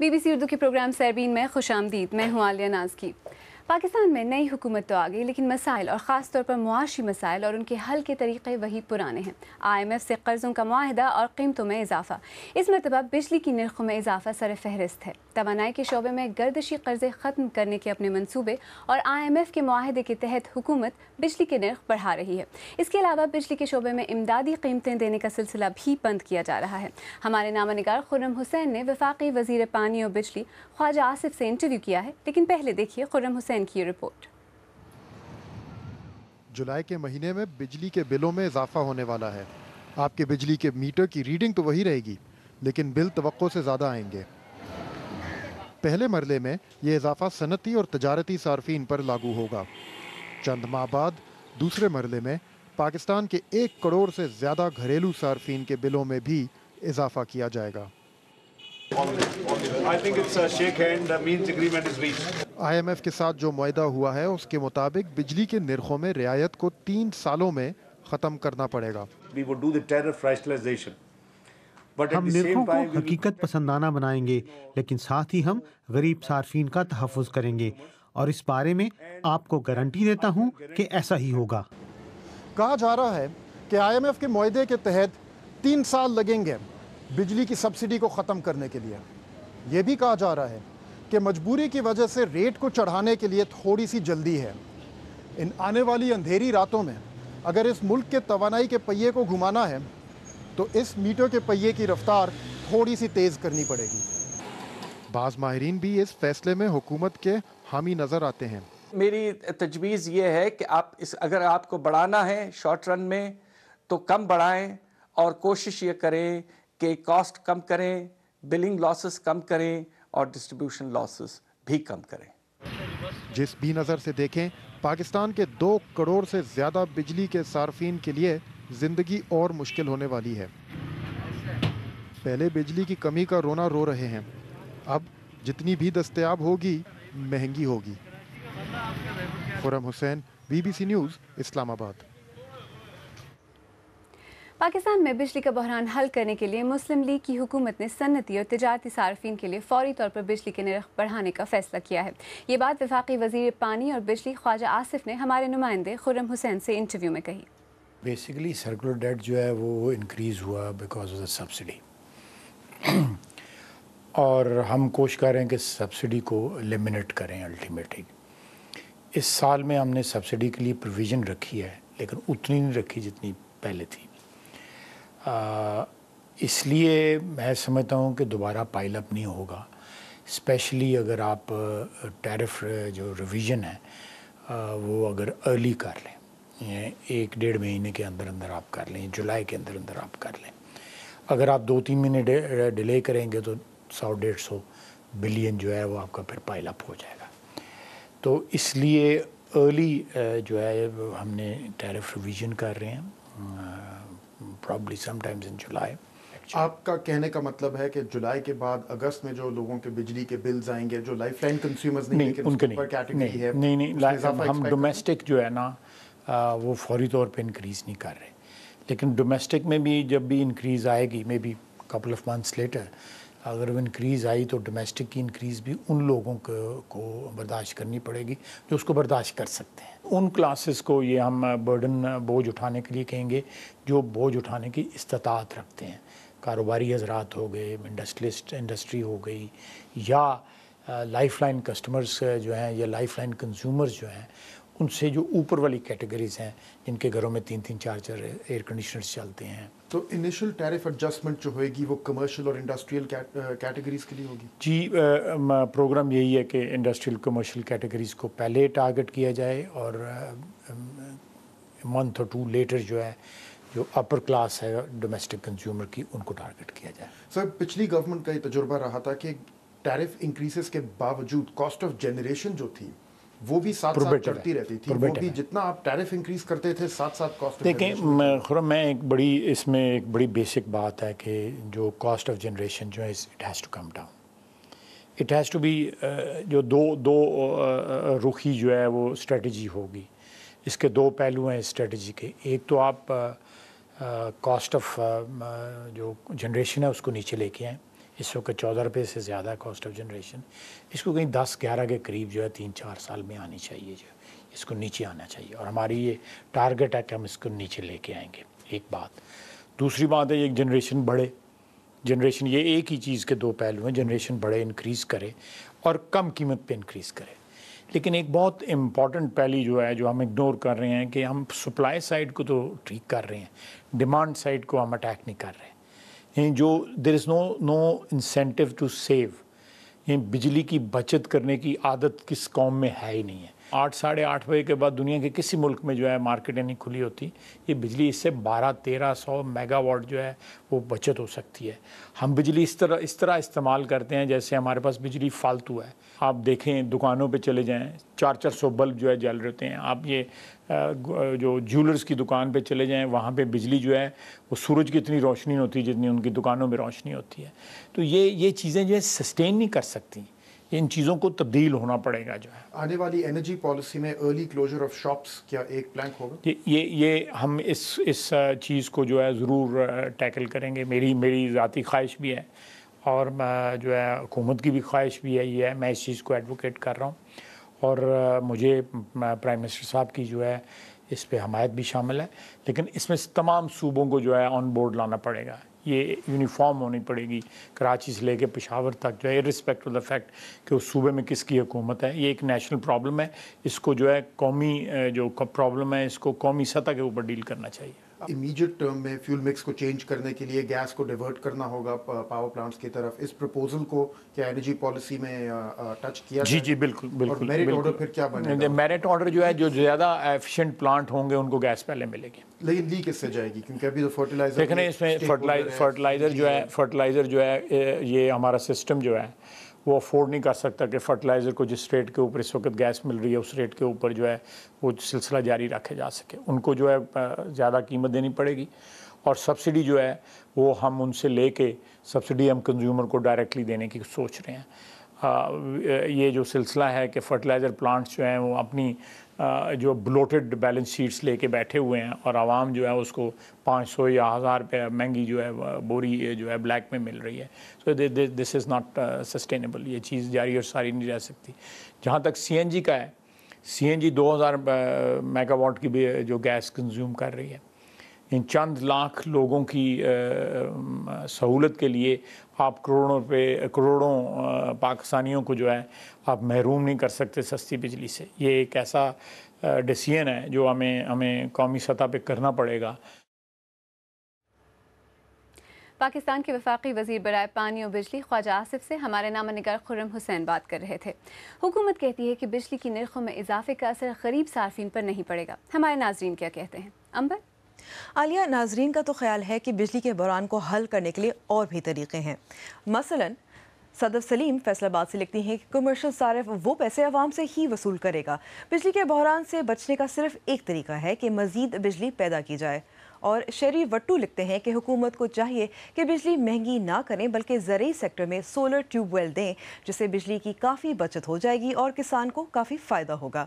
BBC Urdu کے programme سیربین میں خوش آمدید. میں ہوں عالیہ ناز کی. پاکستان میں نئی حکومت تو آ گئی، لیکن مسائل اور خاص طور پر معاشی مسائل اور ان کے حل کے طریقے وہی پرانے ہیں. IMF سے قرضوں کا معاہدہ اور قیمتوں میں اضافہ. اس مرتبہ بجلی کی نرخوں میں اضافہ سر فہرست ہے. توانائی کے شعبے میں گردشی قرضے ختم کرنے کے اپنے منصوبے اور IMF کے معاہدے کے تحت حکومت بجلی کے نرخ بڑھا رہی ہے. اس کے علاوہ بجلی کے شعبے میں امدادی قیمتیں دینے کا سلسلہ بھی بند کیا جا رہا ہے. ہمارے نامہ نگار خرم حسین نے وفاقی وزیر پانی اور بجلی خواجہ آصف سے انٹرویو کیا ہے، لیکن پہلے دیکھیے خرم حسین کی رپورٹ. جولائی کے مہینے میں بجلی کے بلوں میں اضافہ ہونے والا ہے. آپ کے بجلی کے میٹر کی ریڈنگ تو وہی رہے گی، لیکن بل توقع سے زیادہ آئیں گے. پہلے مرحلے میں یہ اضافہ صنعتی اور تجارتی صارفین پر لاگو ہوگا. چند ماہ بعد دوسرے مرحلے میں پاکستان کے 1 کروڑ سے زیادہ گھریلو صارفین کے بلوں میں بھی اضافہ کیا جائے گا. IMF کے ساتھ جو معاہدہ ہوا ہے اس کے مطابق بجلی کے نرخوں میں رعایت کو 3 سالوں میں ختم کرنا پڑے گا. ہم نرخوں کو حقیقت پسندانہ بنائیں گے، لیکن ساتھ ہی ہم غریب صارفین کا تحفظ کریں گے، اور اس بارے میں آپ کو گارنٹی دیتا ہوں کہ ایسا ہی ہوگا. کہا جا رہا ہے کہ IMF کے معاہدے کے تحت 3 سال لگیں گے بجلی کی سبسڈی کو ختم کرنے کے لیے. یہ بھی کہا جا رہا ہے کہ مجبوری کی وجہ سے ریٹ کو چڑھانے کے لیے تھوڑی سی جلدی ہے. ان آنے والی اندھیری راتوں میں اگر اس ملک کے توانائی کے پہیے کو گھمانا ہے تو اس میٹر کے پہیے کی رفتار تھوڑی سی تیز کرنی پڑے گی. بعض ماہرین بھی اس فیصلے میں حکومت کے حامی نظر آتے ہیں. میری تجویز یہ ہے کہ اگر آپ کو بڑھانا ہے شارٹ رن میں تو کم بڑھائیں، اور کوشش یہ کریں کہ کاسٹ کم کریں، بلنگ لاسز کم کریں اور ڈسٹریبیوشن لاسز بھی کم کریں. جس بھی نظر سے دیکھیں، پاکستان کے 2 کروڑ سے زیادہ بجلی کے صارفین کے لیے زندگی اور مشکل ہونے والی ہے. پہلے بجلی کی کمی کا رونا رو رہے ہیں، اب جتنی بھی دستیاب ہوگی مہنگی ہوگی. خرم حسین، BBC نیوز، اسلام آباد. پاکستان میں بجلی کا بحران حل کرنے کے لیے مسلم لیگ کی حکومت نے صنعتی اور تجارتی صارفین کے لیے فوری طور پر بجلی کے نرخ بڑھانے کا فیصلہ کیا ہے. یہ بات وفاقی وزیر پانی اور بجلی خواجہ آصف نے ہمارے نمائندے خرم حسین سے انٹرویو میں کہی. بیسیکلی سرکولر ڈیٹ جو ہے وہ انکریز ہوا بیکاز آف دا سبسڈی، اور ہم کوشش کر رہے ہیں کہ سبسڈی کو ایلیمنیٹ کریں. الٹیمیٹلی اس سال میں ہم نے سبسڈی کے لیے پروویژن رکھی ہے، لیکن اتنی نہیں رکھی جتنی پہلے تھی. اس لیے میں سمجھتا ہوں کہ دوبارہ پائل اپ نہیں ہوگا، اسپیشلی اگر آپ ٹیرف جو ریویژن ہے وہ اگر ارلی کر لیں، 1-1.5 مہینے کے اندر اندر آپ کر لیں، جولائی کے اندر اندر آپ کر لیں. اگر آپ 2-3 مہینے ڈیلے کریں گے تو 100-150 بلین جو ہے وہ آپ کا پھر پائل اپ ہو جائے گا. تو اس لیے ارلی جو ہے ہم نے ٹیرف ریویژن کر رہے ہیں، probably sometimes in July. آپ کا کہنے کا مطلب ہے کہ جولائی کے بعد اگست میں جو لوگوں کے بجلی کے بلز آئیں گے جو لائف لائن کنزیومرز نہیں، ان کے نہیں، ہم ڈومیسٹک جو ہے نا وہ فوری طور پہ انکریز نہیں کر رہے، لیکن ڈومیسٹک میں بھی جب بھی انکریز آئے گی، maybe couple of months later، اگر وہ انکریز آئی تو ڈومیسٹک کی انکریز بھی ان لوگوں کو برداشت کرنی پڑے گی جو اس کو برداشت کر سکتے ہیں. ان کلاسز کو یہ ہم بوجھ اٹھانے کے لیے کہیں گے جو بوجھ اٹھانے کی استطاعت رکھتے ہیں. کاروباری حضرات ہو گئے، انڈسٹری ہو گئی، یا لائف لائن کسٹمرز جو ہیں یا لائف لائن کنزیومرز جو ہیں، ان سے جو اوپر والی کیٹیگریز ہیں جن کے گھروں میں 3-4 ایئر کنڈیشنرز چلتے ہیں. تو انیشل ٹیرف ایڈجسٹمنٹ جو ہوئے گی وہ کمرشل اور انڈسٹریل کیٹیگریز کے لیے ہوگی؟ جی، پروگرام یہی ہے کہ انڈسٹریل کمرشل کیٹیگریز کو پہلے ٹارگٹ کیا جائے، اور منتھ اور 2 لیٹر جو ہے جو اپر کلاس ہے ڈومیسٹک کنزیومر کی، ان کو ٹارگٹ کیا جائے. سر، پچھلی گورنمنٹ کا یہ تجربہ رہا تھا کہ ٹیرف انکریزز کے باوجود کاسٹ آف جنریشن جو تھی وہ بھی ساتھ چڑھتی رہتی تھی. وہ بھی جتنا آپ ٹیرف انکریز کرتے تھے ساتھ کاسٹ. دیکھیں خرم، میں اس میں ایک بڑی بیسک بات ہے کہ جو کاسٹ آف جنریشن جو ہے it has to come down. It has to be جو دو رخی جو ہے وہ اسٹریٹجی ہوگی. اس کے 2 پہلو ہیں اسٹریٹجی کے. ایک تو آپ کاسٹ آف جو جنریشن ہے اس کو نیچے لے کے آئیں، اس وقت 14 روپے سے زیادہ کاسٹ آف جنریشن. اس کو کہیں 10-11 کے قریب جو ہے 3-4 سال میں آنی چاہیے, جو اس کو نیچے آنا چاہیے, اور ہماری یہ ٹارگٹ ہے کہ ہم اس کو نیچے لے کے آئیں گے. ایک بات. دوسری بات ہے ایک جنریشن بڑھے. جنریشن یہ ایک ہی چیز کے دو پہلو ہیں, جنریشن بڑھے, انکریز کرے اور کم قیمت پہ انکریز کرے. لیکن ایک بہت امپورٹنٹ پہلی جو ہے جو ہم اگنور کر رہے ہیں کہ ہم سپلائی سائڈ کو تو ٹھیک کر رہے ہیں, ڈیمانڈ سائڈ کو ہم اٹیک نہیں کر رہے ہیں. جو دیر از نو انسینٹیو ٹو سیو. بجلی کی بچت کرنے کی عادت کس قوم میں ہے ہی نہیں ہے. 8-8:30 بجے کے بعد دنیا کے کسی ملک میں جو ہے مارکیٹیں نہیں کھلی ہوتی. یہ بجلی اس سے 1200-1300 میگا واٹ جو ہے وہ بچت ہو سکتی ہے. ہم بجلی اس طرح استعمال کرتے ہیں جیسے ہمارے پاس بجلی فالتو ہے. آپ دیکھیں دکانوں پہ چلے جائیں, 400 بلب جو ہے جل رہے ہوتے ہیں. آپ یہ جو جیولرز کی دکان پہ چلے جائیں, وہاں پہ بجلی جو ہے وہ سورج کی اتنی روشنی نہیں ہوتی جتنی ان کی دکانوں میں روشنی ہوتی ہے. تو یہ چیزیں جو ہے سسٹین نہیں کر سکتی. ان چیزوں کو تبدیل ہونا پڑے گا. جو ہے آنے والی انرجی پالیسی میں ارلی کلوجر آف شاپس کیا ایک پلانک ہوگا؟ یہ ہم اس چیز کو جو ہے ضرور ٹیکل کریں گے. میری ذاتی خواہش بھی ہے اور جو ہے حکومت کی بھی خواہش بھی ہے. یہ ہے میں اس چیز کو ایڈوکیٹ کر رہا ہوں, اور مجھے پرائم منسٹر صاحب کی جو ہے اس پہ حمایت بھی شامل ہے. لیکن اس میں تمام صوبوں کو جو ہے آن بورڈ لانا پڑے گا. یہ یونیفارم ہونی پڑے گی کراچی سے لے کے پشاور تک جو ہے, ارسپیکٹ آف دا فیکٹ کہ اس صوبے میں کس کی حکومت ہے. یہ ایک نیشنل پرابلم ہے. اس کو جو ہے قومی جو پرابلم ہے اس کو قومی سطح کے اوپر ڈیل کرنا چاہیے. امیجیٹ ٹرم میں فیول مکس کو چینج کرنے کے لیے گیس کو ڈیورٹ کرنا ہوگا پاور پلانٹس کی طرف. اس پروپوزل کو کیا انرجی پالیسی میں ٹچ کیا جائے؟ جی بالکل. اور میرٹ آرڈر پھر کیا بنے گا؟ میرٹ آرڈر جو ہے جو زیادہ ایفیشینٹ پلانٹ ہوں گے ان کو گیس پہلے ملے گی. لیکن لی کس سے جائے گی؟ کیونکہ ابھی تو فرٹیلائزر دیکھیں اس میں فرٹیلائزر جو ہے یہ ہمارا سسٹم جو ہے وہ افورڈ نہیں کر سکتا کہ فرٹیلائزر کو جس ریٹ کے اوپر اس وقت گیس مل رہی ہے اس ریٹ کے اوپر جو ہے وہ سلسلہ جاری رکھے جا سکے. ان کو جو ہے زیادہ قیمت دینی پڑے گی, اور سبسڈی جو ہے وہ ہم ان سے لے کے سبسڈی ہم کنزیومر کو ڈائریکٹلی دینے کی سوچ رہے ہیں. یہ جو سلسلہ ہے کہ فرٹیلائزر پلانٹس جو ہیں وہ اپنی جو بلوٹڈ بیلنس شیٹس لے کے بیٹھے ہوئے ہیں, اور عوام جو ہے اس کو 500 یا 1000 روپے مہنگی جو ہے بوری جو ہے بلیک میں مل رہی ہے. سو دس از ناٹ سسٹینیبل. یہ چیز جاری اور ساری نہیں رہ سکتی. جہاں تک سی این جی کا ہے, سی این جی 2000 میگا واٹ کی بھی جو گیس کنزیوم کر رہی ہے. ان چند لاکھ لوگوں کی سہولت کے لیے آپ کروڑوں پاکستانیوں کو جو ہے آپ محروم نہیں کر سکتے سستی بجلی سے. یہ ایک ایسا ڈیسیژن ہے جو ہمیں قومی سطح پہ کرنا پڑے گا. پاکستان کے وفاقی وزیر برائے پانی اور بجلی خواجہ آصف سے ہمارے نامہ نگار خرم حسین بات کر رہے تھے. حکومت کہتی ہے کہ بجلی کی نرخوں میں اضافے کا اثر غریب صارفین پر نہیں پڑے گا. ہمارے ناظرین کیا کہتے ہیں؟ امبر. عالیہ، ناظرین کا تو خیال ہے کہ بجلی کے بحران کو حل کرنے کے لیے اور بھی طریقے ہیں. مثلاً صدف سلیم فیصل آباد سے لکھتی ہیں کہ کمرشل صارف وہ پیسے عوام سے ہی وصول کرے گا. بجلی کے بحران سے بچنے کا صرف ایک طریقہ ہے کہ مزید بجلی پیدا کی جائے. اور شری وٹو لکھتے ہیں کہ حکومت کو چاہیے کہ بجلی مہنگی نہ کریں بلکہ زرعی سیکٹر میں سولر ٹیوب ویل دیں، جس سے بجلی کی کافی بچت ہو جائے گی اور کسان کو کافی فائدہ ہوگا.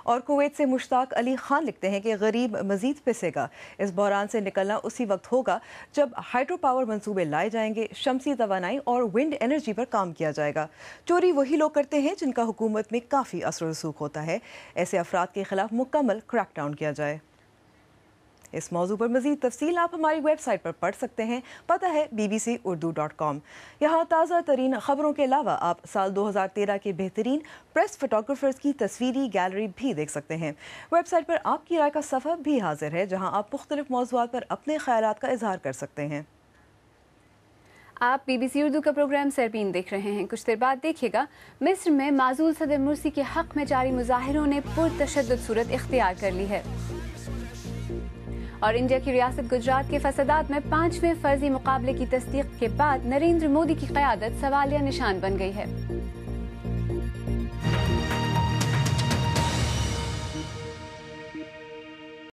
اور کویت سے مشتاق علی خان لکھتے ہیں کہ غریب مزید پسے گا. اس بحران سے نکلنا اسی وقت ہوگا جب ہائیڈرو پاور منصوبے لائے جائیں گے، شمسی توانائی اور ونڈ انرجی پر کام کیا جائے گا. چوری وہی لوگ کرتے ہیں جن کا حکومت میں کافی اثر و رسوخ ہوتا ہے. ایسے افراد کے خلاف مکمل کریک ڈاؤن کیا جائے. اس موضوع پر مزید تفصیل آپ ہماری ویب سائٹ پر پڑھ سکتے ہیں. پتہ ہے bbc.urdu.com. یہاں تازہ ترین خبروں کے علاوہ آپ سال 2013 کے بہترین پریس فوٹوگرافرز کی تصویری گیلری بھی دیکھ سکتے ہیں. ویب سائٹ پر آپ کی رائے کا صفحہ بھی حاضر ہے جہاں آپ مختلف موضوعات پر اپنے خیالات کا اظہار کر سکتے ہیں. آپ BBC اردو کا پروگرام سربین دیکھ رہے ہیں. کچھ دیر بعد دیکھیے گا مصر میں معزول صدر مرسی کے حق میں جاری مظاہروں نے پرتشدد صورت اختیار کر لی ہے. اور انڈیا کی ریاست گجرات کے فسادات میں 5ویں فرضی مقابلے کی تصدیق کے بعد نریندر مودی کی قیادت سوالیہ نشان بن گئی ہے.